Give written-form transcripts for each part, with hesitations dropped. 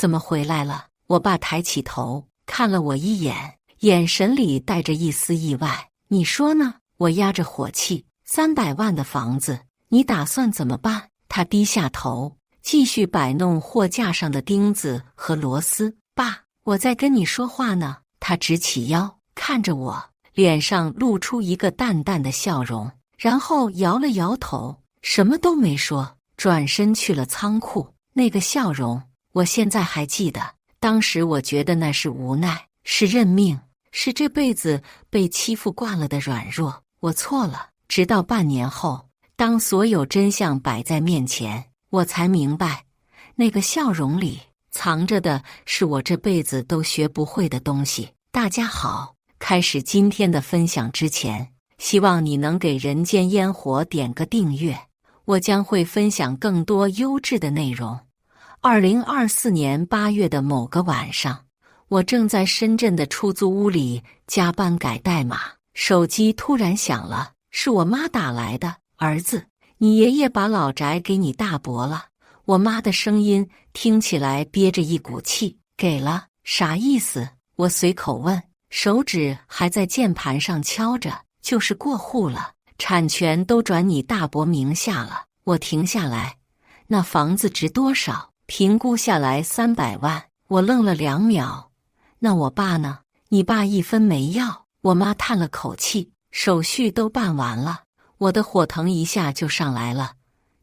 怎么回来了？我爸抬起头看了我一眼，眼神里带着一丝意外。你说呢？我压着火气。300万的房子，你打算怎么办？他低下头，继续摆弄货架上的钉子和螺丝。爸，我在跟你说话呢。他直起腰，看着我，脸上露出一个淡淡的笑容，然后摇了摇头，什么都没说，转身去了仓库。那个笑容，我现在还记得。当时我觉得那是无奈，是认命，是这辈子被欺负惯了的软弱。我错了。直到半年后，当所有真相摆在面前，我才明白，那个笑容里藏着的是我这辈子都学不会的东西。大家好，开始今天的分享之前，希望你能给人间烟火点个订阅，我将会分享更多优质的内容。2024年8月的某个晚上，我正在深圳的出租屋里加班改代码，手机突然响了，是我妈打来的。儿子，你爷爷把老宅给你大伯了。我妈的声音听起来憋着一股气。给了？啥意思？我随口问，手指还在键盘上敲着。就是过户了，产权都转你大伯名下了。我停下来，那房子值多少？评估下来300万。我愣了2秒。那我爸呢？你爸一分没要。我妈叹了口气，手续都办完了。我的火腾一下就上来了。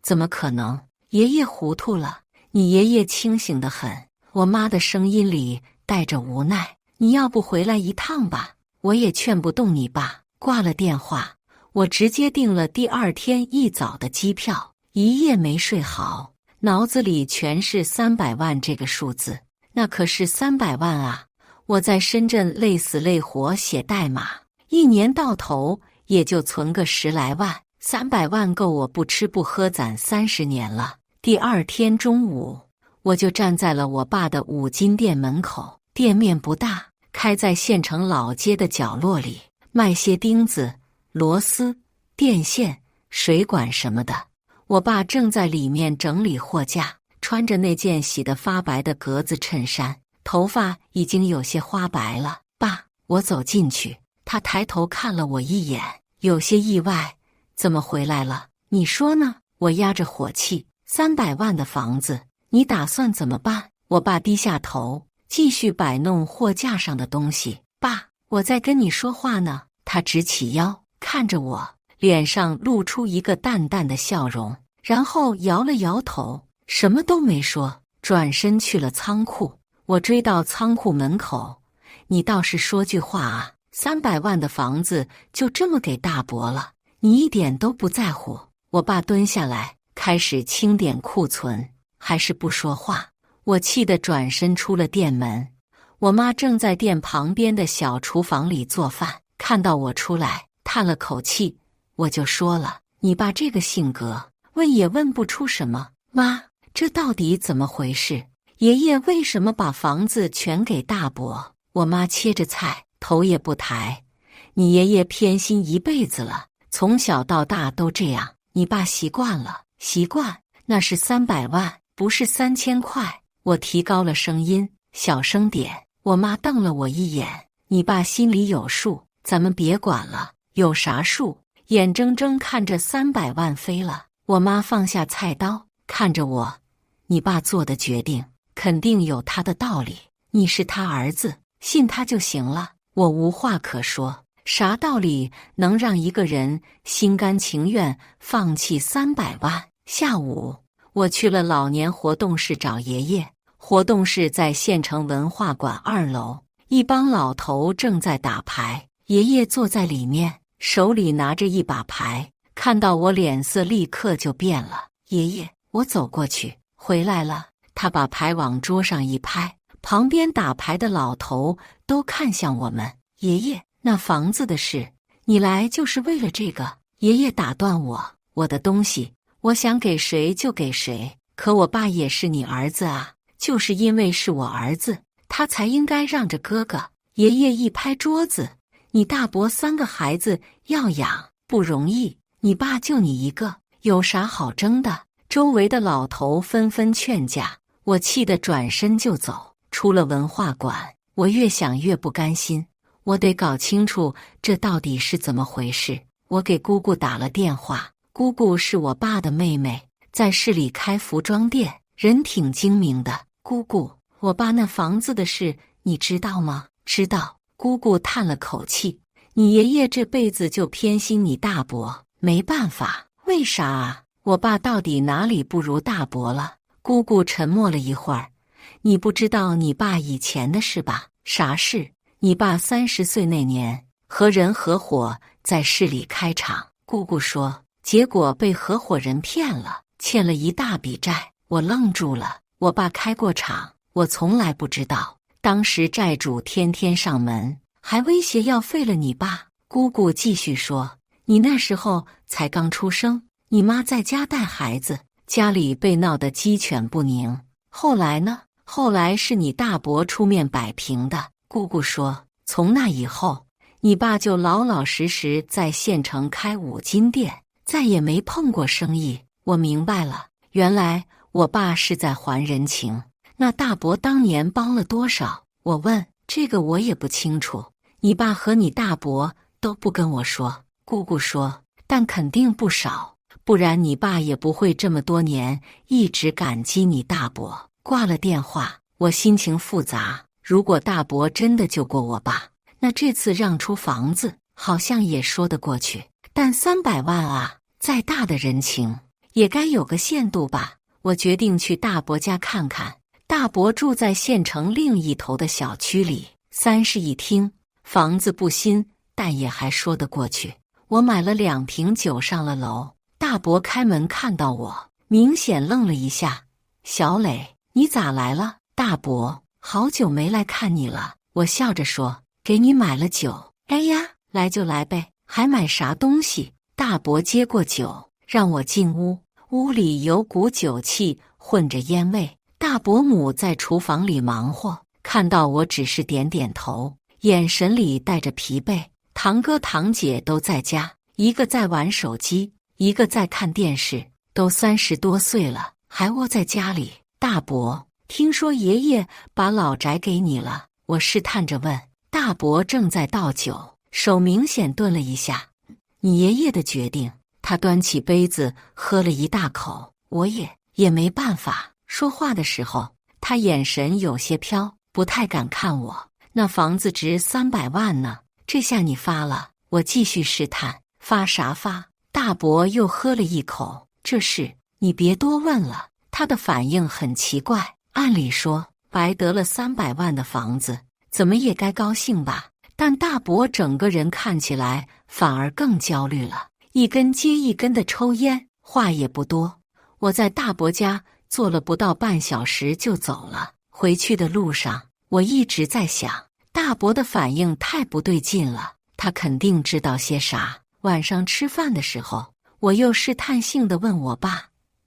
怎么可能？爷爷糊涂了，你爷爷清醒得很。我妈的声音里带着无奈。你要不回来一趟吧？我也劝不动你爸。挂了电话，我直接订了第2天一早的机票。一夜没睡好，脑子里全是300万这个数字。那可是300万啊！我在深圳累死累活写代码，一年到头也就存个10来万，300万够我不吃不喝攒30年了。第2天中午，我就站在了我爸的五金店门口。店面不大，开在县城老街的角落里，卖些钉子、螺丝、电线、水管什么的。我爸正在里面整理货架，穿着那件洗得发白的格子衬衫，头发已经有些花白了。爸，我走进去，他抬头看了我一眼，有些意外。怎么回来了？你说呢？我压着火气。300万的房子，你打算怎么办？我爸低下头，继续摆弄货架上的东西。爸，我在跟你说话呢。他直起腰，看着我，脸上露出一个淡淡的笑容，然后摇了摇头，什么都没说，转身去了仓库。我追到仓库门口，你倒是说句话啊！300万的房子就这么给大伯了，你一点都不在乎。我爸蹲下来，开始清点库存，还是不说话。我气得转身出了店门。我妈正在店旁边的小厨房里做饭，看到我出来，叹了口气。我就说了，你爸这个性格，问也问不出什么。妈，这到底怎么回事？爷爷为什么把房子全给大伯？我妈切着菜，头也不抬。你爷爷偏心一辈子了，从小到大都这样，你爸习惯了。习惯？那是300万，不是3000块。我提高了声音，小声点。我妈瞪了我一眼，你爸心里有数，咱们别管了。有啥数？眼睁睁看着300万飞了。我妈放下菜刀，看着我，你爸做的决定肯定有他的道理，你是他儿子，信他就行了。我无话可说，啥道理能让一个人心甘情愿放弃300万？下午，我去了老年活动室找爷爷。活动室在县城文化馆2楼，一帮老头正在打牌，爷爷坐在里面，手里拿着一把牌。看到我脸色立刻就变了。爷爷，我走过去，回来了。他把牌往桌上一拍，旁边打牌的老头都看向我们。爷爷，那房子的事，你来就是为了这个？爷爷打断我的东西，我想给谁就给谁，可我爸也是你儿子啊，就是因为是我儿子，他才应该让着哥哥。爷爷一拍桌子，你大伯3个孩子要养，不容易，你爸就你一个，有啥好争的？周围的老头纷纷劝架，我气得转身就走。出了文化馆，我越想越不甘心，我得搞清楚这到底是怎么回事。我给姑姑打了电话，姑姑是我爸的妹妹，在市里开服装店，人挺精明的。姑姑，我爸那房子的事你知道吗？知道。姑姑叹了口气，你爷爷这辈子就偏心你大伯，没办法。为啥啊？我爸到底哪里不如大伯了？姑姑沉默了一会儿，你不知道你爸以前的事吧？啥事？你爸30岁那年和人合伙在市里开厂，姑姑说，结果被合伙人骗了，欠了一大笔债。我愣住了，我爸开过厂，我从来不知道。当时债主天天上门，还威胁要废了你爸。姑姑继续说，你那时候才刚出生，你妈在家带孩子，家里被闹得鸡犬不宁。后来呢？后来是你大伯出面摆平的。姑姑说，从那以后，你爸就老老实实在县城开5金店，再也没碰过生意。我明白了，原来我爸是在还人情。那大伯当年帮了多少？我问。这个我也不清楚，你爸和你大伯都不跟我说。姑姑说，但肯定不少，不然你爸也不会这么多年一直感激你大伯。挂了电话，我心情复杂。如果大伯真的救过我爸，那这次让出房子好像也说得过去。但300万啊，再大的人情也该有个限度吧。我决定去大伯家看看。大伯住在县城另一头的小区里，3室1厅，房子不新，但也还说得过去。我买了2瓶酒上了楼，大伯开门看到我，明显愣了一下。小磊，你咋来了？大伯，好久没来看你了。我笑着说，给你买了酒。哎呀，来就来呗，还买啥东西？大伯接过酒，让我进屋。屋里有股酒气混着烟味。大伯母在厨房里忙活，看到我只是点点头，眼神里带着疲惫。堂哥堂姐都在家，一个在玩手机，一个在看电视，都30多岁了，还窝在家里。大伯，听说爷爷把老宅给你了？我试探着问。大伯正在倒酒，手明显顿了一下。你爷爷的决定。他端起杯子喝了一大口，我也没办法。说话的时候，他眼神有些飘，不太敢看我。那房子值300万呢，这下你发了。我继续试探，发啥发？大伯又喝了一口。这事你别多问了。他的反应很奇怪，按理说白得了300万的房子，怎么也该高兴吧？但大伯整个人看起来反而更焦虑了，一根接一根的抽烟，话也不多。我在大伯家坐了不到半小时就走了。回去的路上，我一直在想，大伯的反应太不对劲了，他肯定知道些啥。晚上吃饭的时候，我又试探性地问我爸，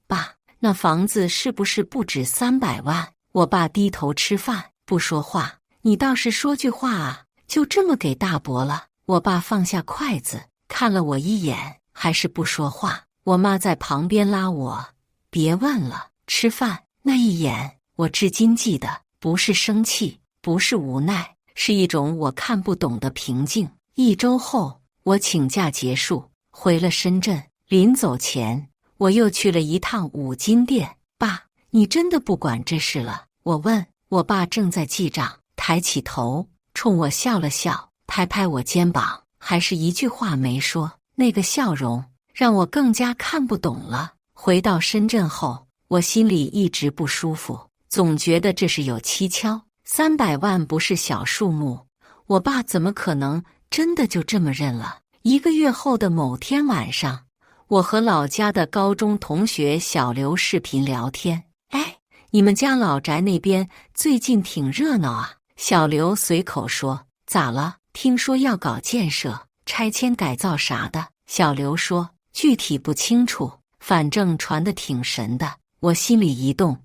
爸，那房子是不是不止300万？我爸低头吃饭，不说话。你倒是说句话啊，就这么给大伯了？我爸放下筷子，看了我一眼，还是不说话。我妈在旁边拉我，别问了，吃饭。那一眼，我至今记得，不是生气，不是无奈，是一种我看不懂的平静。1周后，我请假结束，回了深圳。临走前，我又去了一趟5金店。爸，你真的不管这事了？我问。我爸正在记账，抬起头，冲我笑了笑，拍拍我肩膀，还是一句话没说。那个笑容让我更加看不懂了。回到深圳后，我心里一直不舒服，总觉得这事有蹊跷。300万不是小数目，我爸怎么可能真的就这么认了？1个月后的某天晚上，我和老家的高中同学小刘视频聊天。哎，你们家老宅那边最近挺热闹啊。小刘随口说。咋了？听说要搞建设，拆迁改造啥的。小刘说，具体不清楚，反正传得挺神的。我心里一动，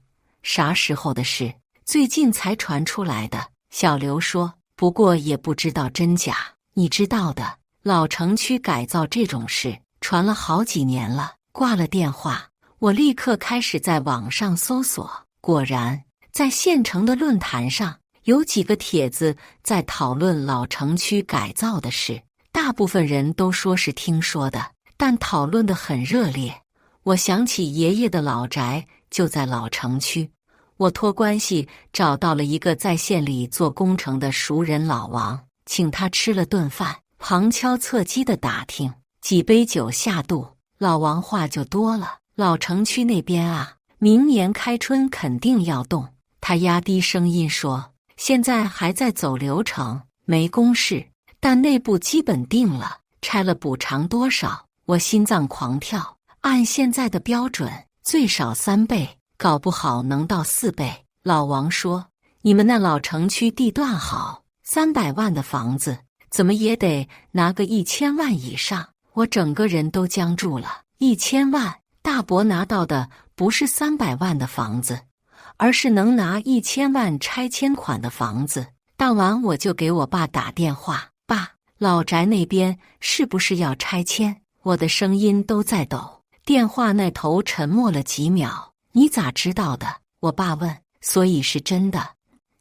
啥时候的事？最近才传出来的。小刘说，不过也不知道真假。你知道的，老城区改造这种事传了好几年了。挂了电话，我立刻开始在网上搜索，果然在县城的论坛上，有几个帖子在讨论老城区改造的事，大部分人都说是听说的，但讨论得很热烈。我想起爷爷的老宅就在老城区，我托关系找到了一个在县里做工程的熟人老王，请他吃了顿饭，旁敲侧击地打听，几杯酒下肚，老王话就多了。老城区那边啊，明年开春肯定要动。他压低声音说，现在还在走流程，没公示，但内部基本定了，拆了补偿多少。我心脏狂跳，按现在的标准，最少3倍，搞不好能到4倍。老王说，你们那老城区地段好，300万的房子，怎么也得拿个1000万以上。我整个人都僵住了。1000万，大伯拿到的不是300万的房子，而是能拿1000万拆迁款的房子。当晚我就给我爸打电话，爸，老宅那边是不是要拆迁？我的声音都在抖。电话那头沉默了几秒，你咋知道的？我爸问。所以是真的。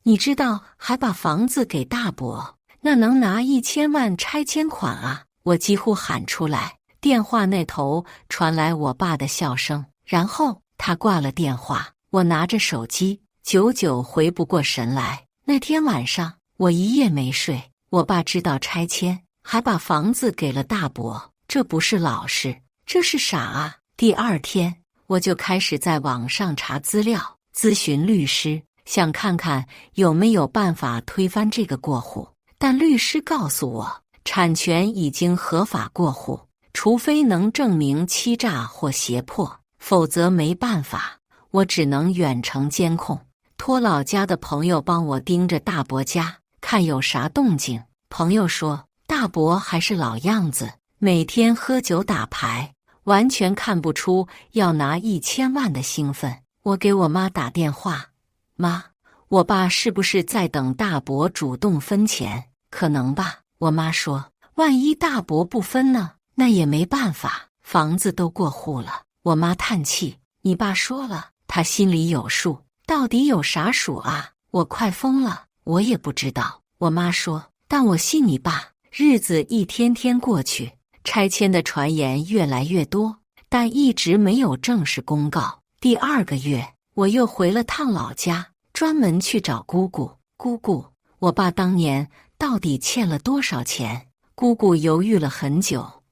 你知道还把房子给大伯，那能拿1000万拆迁款啊？我几乎喊出来。电话那头传来我爸的笑声，然后他挂了电话。我拿着手机，久久回不过神来。那天晚上我一夜没睡。我爸知道拆迁，还把房子给了大伯，这不是老实，这是傻啊！第二天我就开始在网上查资料，咨询律师，想看看有没有办法推翻这个过户。但律师告诉我，产权已经合法过户，除非能证明欺诈或胁迫，否则没办法。我只能远程监控，托老家的朋友帮我盯着大伯家，看有啥动静。朋友说，大伯还是老样子，每天喝酒打牌，完全看不出要拿1000万的兴奋。我给我妈打电话，妈，我爸是不是在等大伯主动分钱？可能吧。我妈说，万一大伯不分呢？那也没办法，房子都过户了。我妈叹气，你爸说了，他心里有数，到底有啥数啊？我快疯了，我也不知道。我妈说，但我信你爸。日子一天天过去，拆迁的传言越来越多，但一直没有正式公告。第2个月，我又回了趟老家，专门去找姑姑。姑姑，我爸当年到底欠了多少钱？姑姑犹豫了很久。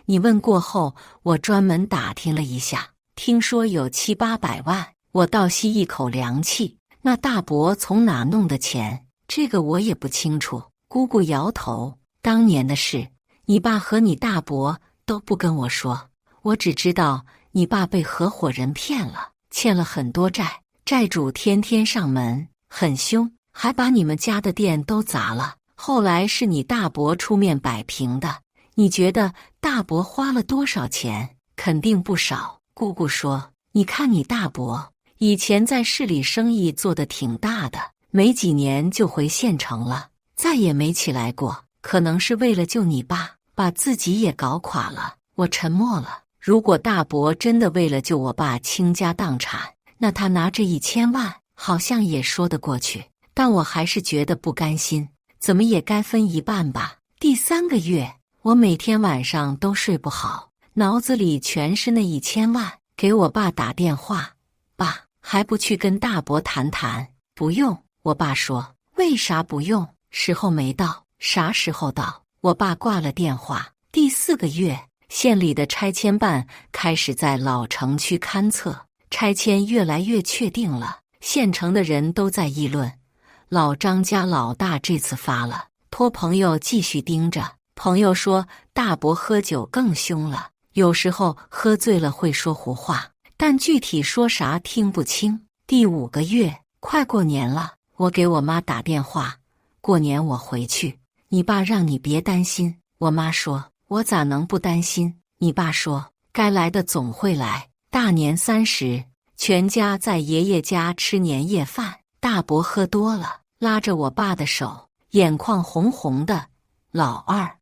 你问过后，我专门打听了一下，听说有700-800万。我倒吸一口凉气，那大伯从哪弄的钱？这个我也不清楚。姑姑摇头，当年的事，你爸和你大伯都不跟我说，我只知道你爸被合伙人骗了，欠了很多债，债主天天上门，很凶，还把你们家的店都砸了。后来是你大伯出面摆平的。你觉得大伯花了多少钱？肯定不少。姑姑说，你看你大伯以前在市里生意做得挺大的，没几年就回县城了，再也没起来过。可能是为了救你爸，把自己也搞垮了。我沉默了。如果大伯真的为了救我爸倾家荡产，那他拿这1000万好像也说得过去，但我还是觉得不甘心，怎么也该分一半吧。第3个月，我每天晚上都睡不好，脑子里全是那1000万。给我爸打电话，爸，还不去跟大伯谈谈？不用。我爸说，为啥不用？时候没到。啥时候到？我爸挂了电话。第4个月，县里的拆迁办开始在老城区勘测，拆迁越来越确定了。县城的人都在议论，老张家老大这次发了，托朋友继续盯着。朋友说，大伯喝酒更凶了，有时候喝醉了会说胡话，但具体说啥听不清。第5个月，快过年了，我给我妈打电话，过年我回去，你爸让你别担心。我妈说，我咋能不担心？你爸说，该来的总会来。大年30，全家在爷爷家吃年夜饭，大伯喝多了，拉着我爸的手，眼眶红红的。老二，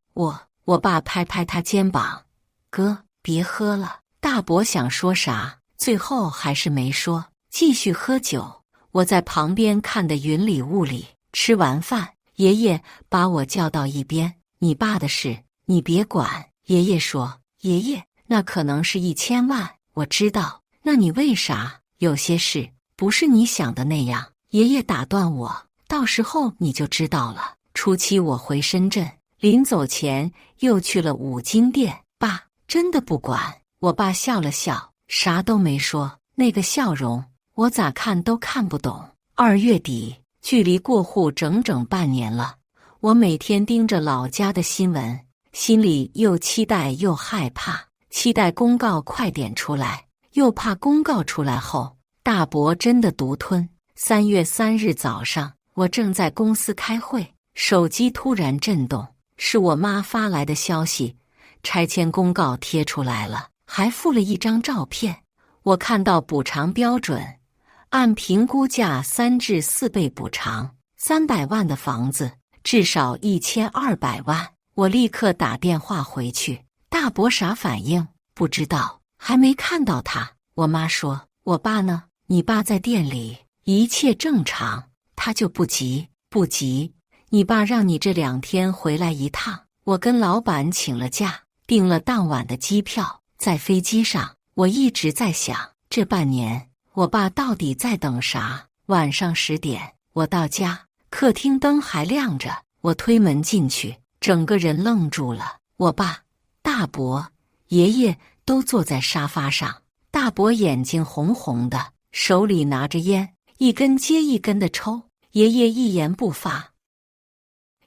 我爸拍拍他肩膀，哥，别喝了。大伯想说啥，最后还是没说，继续喝酒。我在旁边看得云里雾里。吃完饭，爷爷把我叫到一边：“你爸的事，你别管。”爷爷说：“爷爷，那可能是1000万，我知道。那你为啥？有些事不是你想的那样。”爷爷打断我：“到时候你就知道了。”初七我回深圳，临走前又去了五金店。爸，真的不管？我爸笑了笑，啥都没说，那个笑容我咋看都看不懂。2月底，距离过户整整半年了，我每天盯着老家的新闻，心里又期待又害怕。期待公告快点出来，又怕公告出来后大伯真的独吞。3月3日早上，我正在公司开会，手机突然震动，是我妈发来的消息，拆迁公告贴出来了，还附了一张照片。我看到补偿标准，按评估价3至4倍补偿，300万的房子至少1200万。我立刻打电话回去，大伯啥反应？不知道，还没看到他。我妈说：“我爸呢？你爸在店里，一切正常。”他就不急，你爸让你这2天回来一趟。我跟老板请了假，订了当晚的机票。在飞机上，我一直在想，这半年我爸到底在等啥？晚上10点，我到家，客厅灯还亮着，我推门进去，整个人愣住了。我爸、大伯、爷爷都坐在沙发上，大伯眼睛红红的，手里拿着烟，一根接一根的抽。爷爷一言不发，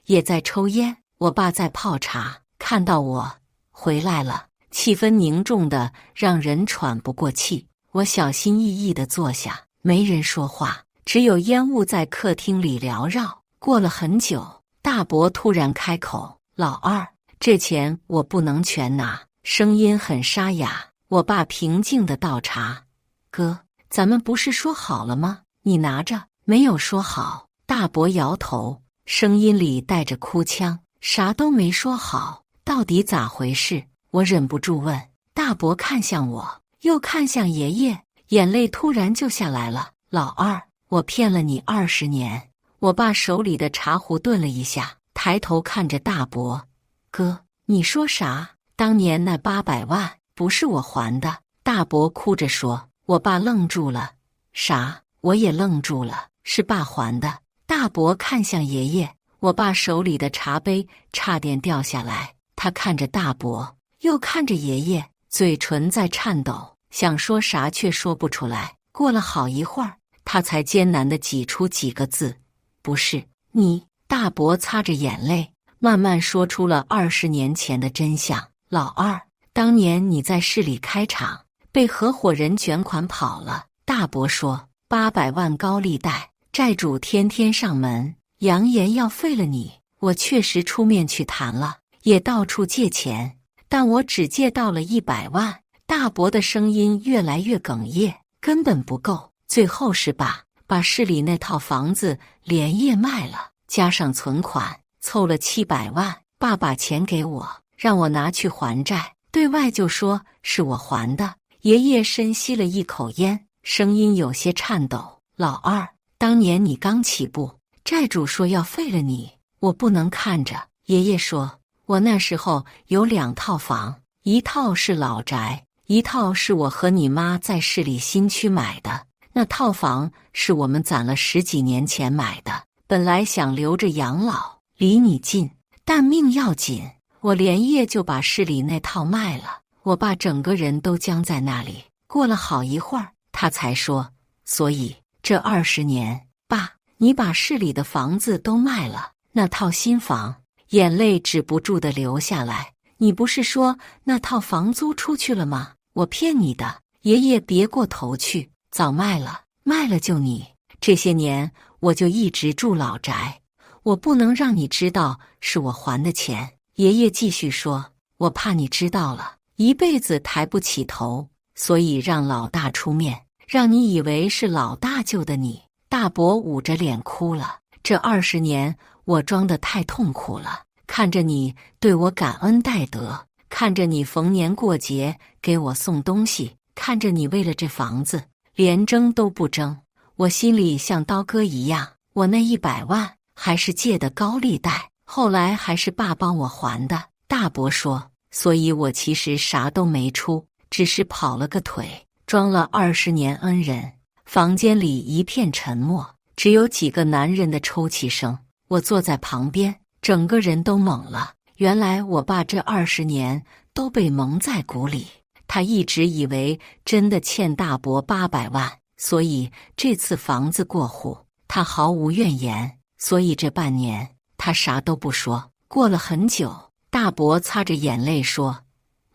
也在抽烟。我爸在泡茶，看到我回来了，气氛凝重的让人喘不过气。我小心翼翼地坐下，没人说话，只有烟雾在客厅里缭绕。过了很久，大伯突然开口：“老二，这钱我不能全拿。”声音很沙哑。我爸平静地倒茶：“哥，咱们不是说好了吗？你拿着。”没有说好。大伯摇头，声音里带着哭腔：“啥都没说好，到底咋回事？”我忍不住问。大伯看向我，又看向爷爷，眼泪突然就下来了。“老二，我骗了你20年。”我爸手里的茶壶顿了一下，抬头看着大伯：“哥，你说啥？当年那800万不是我还的？”大伯哭着说。我爸愣住了。啥？我也愣住了。是爸还的。大伯看向爷爷，我爸手里的茶杯差点掉下来。他看着大伯，又看着爷爷，嘴唇在颤抖，想说啥却说不出来。过了好一会儿，他才艰难地挤出几个字：“不是你。”大伯擦着眼泪，慢慢说出了20年前的真相：“老二，当年你在市里开厂，被合伙人卷款跑了。”大伯说：“800万高利贷。”债主天天上门，扬言要废了你。我确实出面去谈了，也到处借钱，但我只借到了100万。大伯的声音越来越哽咽，根本不够。最后是爸把市里那套房子连夜卖了，加上存款，凑了700万。爸把钱给我，让我拿去还债，对外就说是我还的。爷爷深吸了一口烟，声音有些颤抖：“老二，当年你刚起步，债主说要废了你，我不能看着。”爷爷说：“我那时候有2套房，一套是老宅，一套是我和你妈在市里新区买的。那套房是我们攒了10几年前买的，本来想留着养老，离你近，但命要紧，我连夜就把市里那套卖了。”我爸整个人都僵在那里。过了好一会儿，他才说：“所以这20年，爸，你把市里的房子都卖了，那套新房。”眼泪止不住地流下来。你不是说那套房租出去了吗？我骗你的。爷爷别过头去，早卖了，卖了就你。这些年我就一直住老宅，我不能让你知道是我还的钱。爷爷继续说：“我怕你知道了，一辈子抬不起头，所以让老大出面，让你以为是老大救的你。”大伯捂着脸哭了。这20年我装得太痛苦了，看着你对我感恩戴德，看着你逢年过节给我送东西，看着你为了这房子连争都不争，我心里像刀割一样。我那100万还是借的高利贷，后来还是爸帮我还的。大伯说，所以我其实啥都没出，只是跑了个腿，装了20年恩人。房间里一片沉默，只有几个男人的抽泣声。我坐在旁边，整个人都懵了。原来我爸这20年都被蒙在鼓里，他一直以为真的欠大伯800万，所以这次房子过户，他毫无怨言，所以这半年他啥都不说。过了很久，大伯擦着眼泪说：“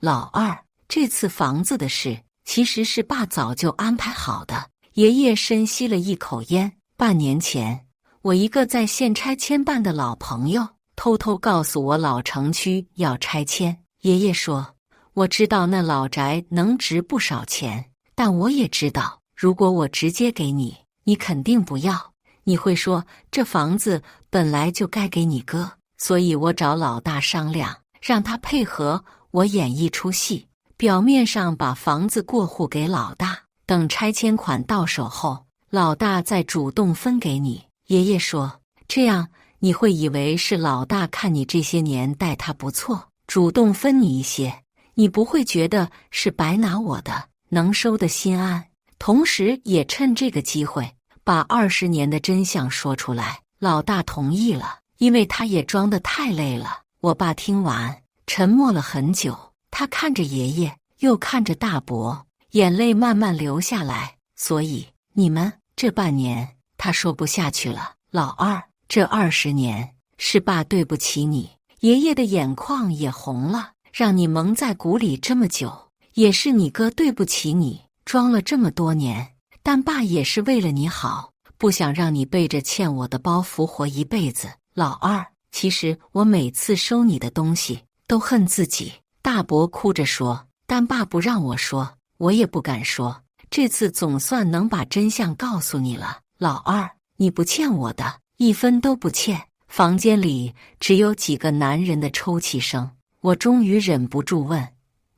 老二，这次房子的事其实是爸早就安排好的。”爷爷深吸了一口烟。半年前，我一个在县拆迁办的老朋友偷偷告诉我老城区要拆迁。爷爷说，我知道那老宅能值不少钱，但我也知道，如果我直接给你，你肯定不要。你会说这房子本来就该给你哥，所以我找老大商量，让他配合我演一出戏，表面上把房子过户给老大，等拆迁款到手后，老大再主动分给你。爷爷说，这样你会以为是老大看你这些年待他不错，主动分你一些，你不会觉得是白拿我的，能收的心安。同时也趁这个机会把20年的真相说出来。老大同意了，因为他也装得太累了。我爸听完沉默了很久，他看着爷爷，又看着大伯，眼泪慢慢流下来。所以你们这半年，他说不下去了。老二，这20年是爸对不起你。爷爷的眼眶也红了，让你蒙在鼓里这么久，也是你哥对不起你，装了这么多年。但爸也是为了你好，不想让你背着欠我的包袱活一辈子。老二，其实我每次收你的东西都恨自己。大伯哭着说，但爸不让我说，我也不敢说。这次总算能把真相告诉你了。老二，你不欠我的，1分都不欠。房间里只有几个男人的抽泣声。我终于忍不住问，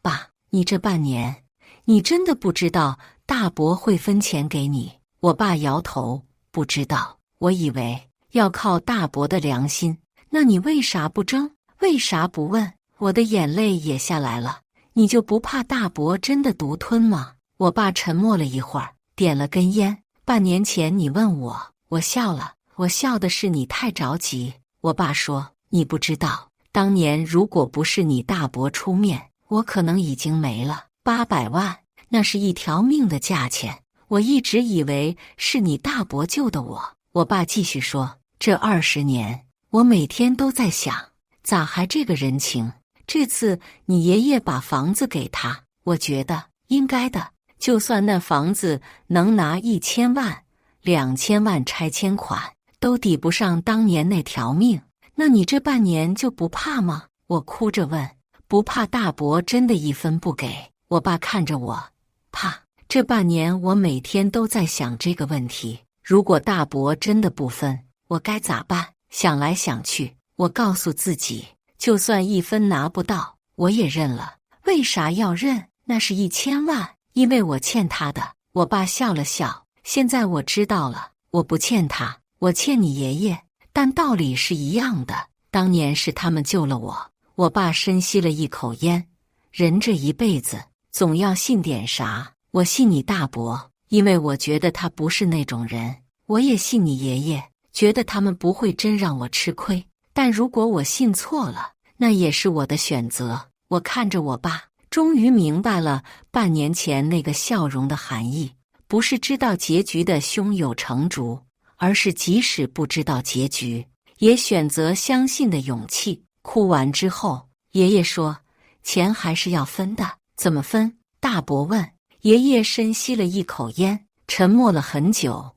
爸，你这半年，你真的不知道大伯会分钱给你？我爸摇头，不知道，我以为要靠大伯的良心。那你为啥不争？为啥不问？我的眼泪也下来了。你就不怕大伯真的独吞吗？我爸沉默了一会儿，点了根烟。半年前你问我，我笑了，我笑的是你太着急。我爸说，你不知道，当年如果不是你大伯出面，我可能已经没了。800万，那是一条命的价钱。我一直以为是你大伯救的我。我爸继续说，这20年，我每天都在想，咋还这个人情？这次你爷爷把房子给他，我觉得应该的。就算那房子能拿1000万、2000万拆迁款，都抵不上当年那条命。那你这半年就不怕吗？我哭着问。不怕大伯真的1分不给？我爸看着我，怕。这半年我每天都在想这个问题，如果大伯真的不分，我该咋办？想来想去，我告诉自己，就算1分拿不到，我也认了。为啥要认？那是1000万，因为我欠他的。我爸笑了笑，现在我知道了，我不欠他，我欠你爷爷，但道理是一样的。当年是他们救了我。我爸深吸了一口烟，人这一辈子总要信点啥。我信你大伯，因为我觉得他不是那种人。我也信你爷爷，觉得他们不会真让我吃亏。但如果我信错了，那也是我的选择。我看着我爸，终于明白了半年前那个笑容的含义，不是知道结局的胸有成竹，而是即使不知道结局，也选择相信的勇气。哭完之后，爷爷说，钱还是要分的。怎么分？大伯问。爷爷深吸了一口烟，沉默了很久。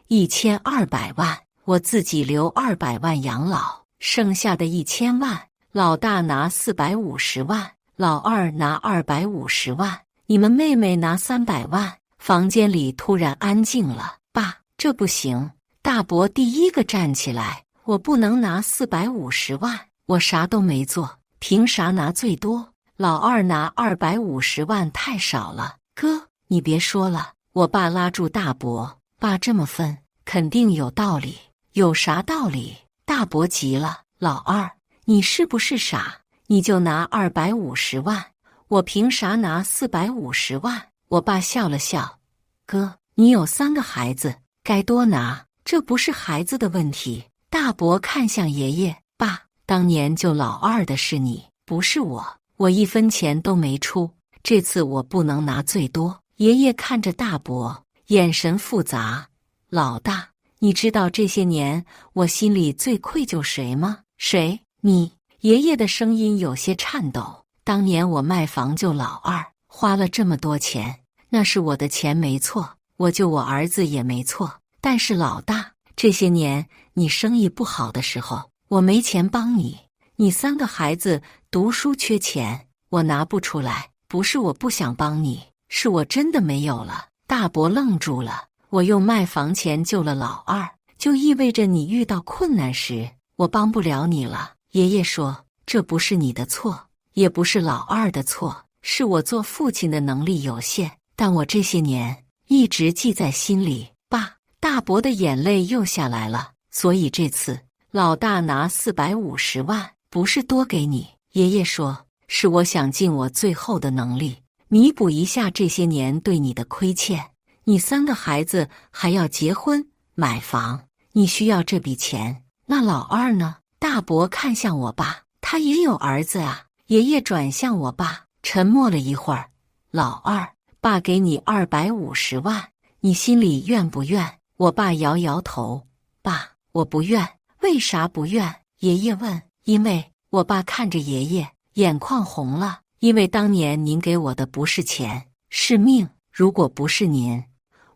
1200万，我自己留200万养老，剩下的1000万，老大拿450万，老二拿250万，你们妹妹拿300万。房间里突然安静了。爸，这不行。大伯第一个站起来，我不能拿450万，我啥都没做，凭啥拿最多？老二拿250万太少了。哥，你别说了。我爸拉住大伯，爸这么分，肯定有道理。有啥道理？大伯急了，老二，你是不是傻？你就拿250万，我凭啥拿450万？我爸笑了笑，哥，你有3个孩子，该多拿，这不是孩子的问题。大伯看向爷爷，爸，当年救老二的是你，不是我，我1分钱都没出，这次我不能拿最多。爷爷看着大伯，眼神复杂，老大，你知道这些年我心里最愧疚谁吗？谁？你。爷爷的声音有些颤抖。当年我卖房救老二，花了这么多钱，那是我的钱没错，我救我儿子也没错。但是老大，这些年你生意不好的时候，我没钱帮你。你3个孩子读书缺钱，我拿不出来，不是我不想帮你，是我真的没有了。大伯愣住了。我用卖房钱救了老二，就意味着你遇到困难时，我帮不了你了。爷爷说，这不是你的错，也不是老二的错，是我做父亲的能力有限，但我这些年一直记在心里。爸，大伯的眼泪又下来了。所以这次老大拿450万，不是多给你。爷爷说，是我想尽我最后的能力，弥补一下这些年对你的亏欠。你3个孩子还要结婚买房，你需要这笔钱。那老二呢？大伯看向我爸，他也有儿子啊。爷爷转向我爸，沉默了一会儿。老二，爸给你250万，你心里愿不愿？我爸摇摇头，爸，我不愿。为啥不愿？爷爷问。因为，我爸看着爷爷，眼眶红了。因为当年您给我的不是钱，是命。如果不是您，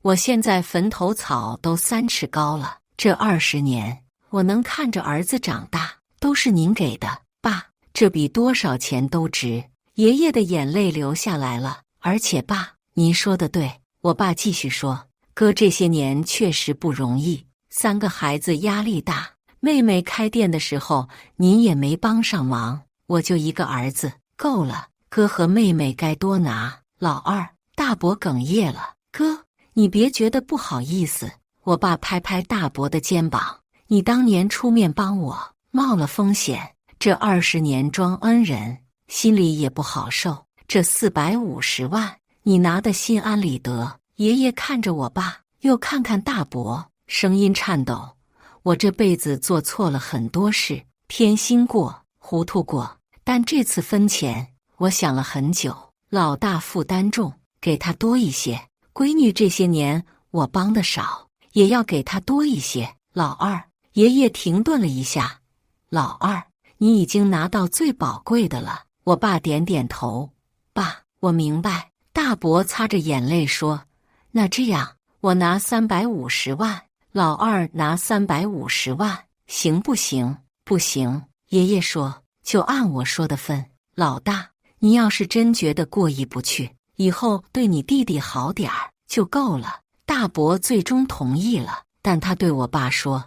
我现在坟头草都3尺高了。这20年，我能看着儿子长大，都是您给的。爸，这比多少钱都值。爷爷的眼泪流下来了。而且爸，您说的对。我爸继续说，哥这些年确实不容易，3个孩子压力大，妹妹开店的时候您也没帮上忙，我就1个儿子，够了。哥和妹妹该多拿。老二，大伯哽咽了。哥，你别觉得不好意思。我爸拍拍大伯的肩膀，你当年出面帮我，冒了风险，这20年装恩人，心里也不好受。这450万，你拿得心安理得。爷爷看着我爸，又看看大伯，声音颤抖。我这辈子做错了很多事，偏心过，糊涂过，但这次分钱，我想了很久。老大负担重，给他多一些。闺女这些年我帮的少，也要给他多一些。老二，爷爷停顿了一下。老二，你已经拿到最宝贵的了。我爸点点头。爸，我明白。大伯擦着眼泪说，那这样，我拿350万，老二拿350万，行不行？不行。爷爷说，就按我说的分。老大，你要是真觉得过意不去，以后对你弟弟好点儿就够了。大伯最终同意了，但他对我爸说，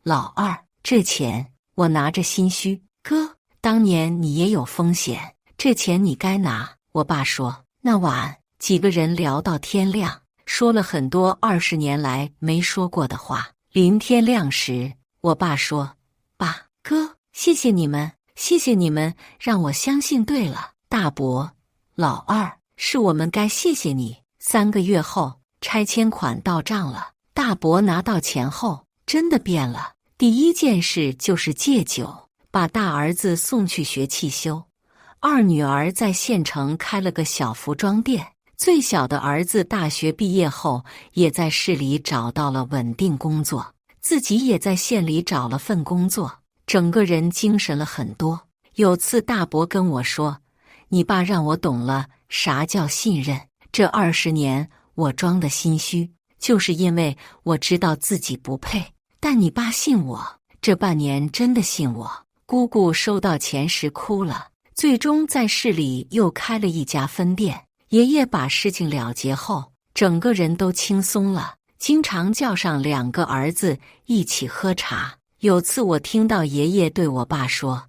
老二，这钱我拿着心虚。哥，当年你也有风险，这钱你该拿。我爸说。那晚几个人聊到天亮，说了很多20年来没说过的话。临天亮时，我爸说，爸，哥，谢谢你们，谢谢你们让我相信对了。大伯，老二，是我们该谢谢你。3个月后，拆迁款到账了。大伯拿到钱后真的变了，第一件事就是戒酒，把大儿子送去学汽修。2女儿在县城开了个小服装店，最小的儿子大学毕业后也在市里找到了稳定工作，自己也在县里找了份工作，整个人精神了很多。有次大伯跟我说，你爸让我懂了啥叫信任。这20年我装的心虚，就是因为我知道自己不配，但你爸信我，这半年真的信我。姑姑收到钱时哭了，最终在市里又开了一家分店。爷爷把事情了结后，整个人都轻松了，经常叫上2个儿子一起喝茶。有次我听到爷爷对我爸说，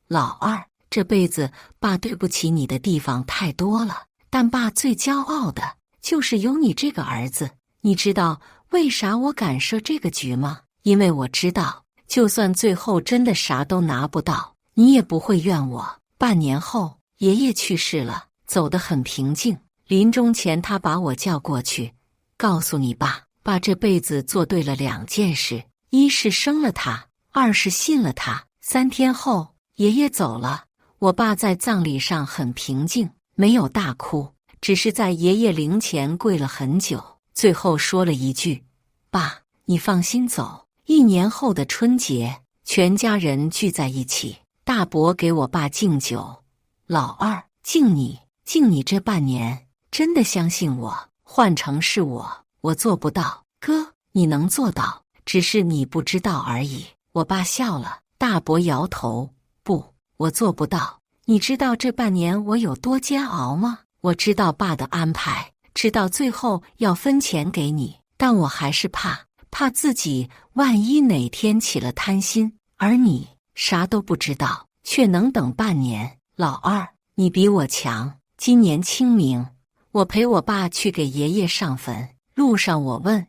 老二，这辈子爸对不起你的地方太多了，但爸最骄傲的就是有你这个儿子。你知道为啥我敢设这个局吗？因为我知道，就算最后真的啥都拿不到，你也不会怨我。半年后，爷爷去世了，走得很平静。临终前，他把我叫过去，告诉你爸，爸这辈子做对了2件事：一是生了他，二是信了他。3天后，爷爷走了，我爸在葬礼上很平静，没有大哭，只是在爷爷灵前跪了很久，最后说了一句：“爸，你放心走。”1年后的春节，全家人聚在一起，大伯给我爸敬酒：“老二，敬你，敬你这半年，真的相信我。换成是我做不到。哥，你能做到，只是你不知道而已。”我爸笑了，大伯摇头：“不，我做不到。你知道这半年我有多煎熬吗？我知道爸的安排，知道最后要分钱给你，但我还是怕自己万一哪天起了贪心，而你啥都不知道，却能等半年。老二，你比我强。今年清明，我陪我爸去给爷爷上坟，路上我问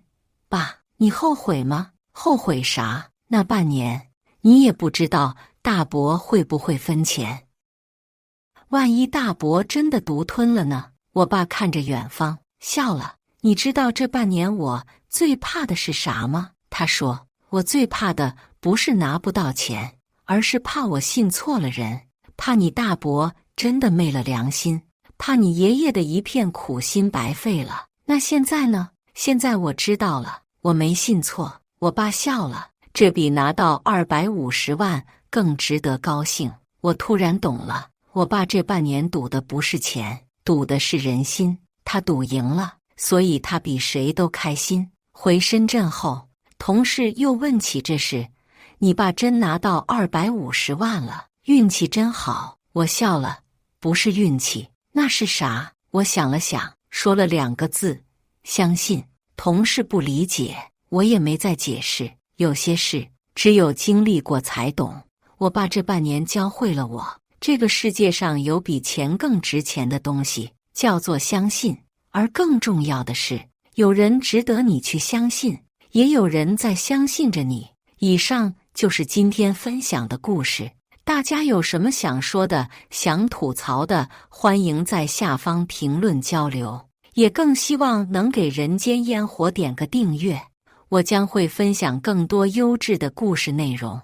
爸，你后悔吗？后悔啥？那半年你也不知道大伯会不会分钱，万一大伯真的独吞了呢？我爸看着远方笑了。你知道这半年我最怕的是啥吗？他说，我最怕的不是拿不到钱，而是怕我信错了人，怕你大伯真的昧了良心，怕你爷爷的一片苦心白费了。那现在呢？现在我知道了，我没信错。我爸笑了，这比拿到250万更值得高兴。我突然懂了，我爸这半年赌的不是钱，赌的是人心。他赌赢了，所以他比谁都开心。回深圳后，同事又问起这事，你爸真拿到250万了，运气真好。我笑了，不是运气，那是啥？我想了想，说了2个字：相信。同事不理解，我也没再解释。有些事只有经历过才懂。我爸这半年教会了我，这个世界上有比钱更值钱的东西，叫做相信。而更重要的是，有人值得你去相信，也有人在相信着你。以上就是今天分享的故事，大家有什么想说的、想吐槽的，欢迎在下方评论交流。也更希望能给人间烟火点个订阅，我将会分享更多优质的故事内容。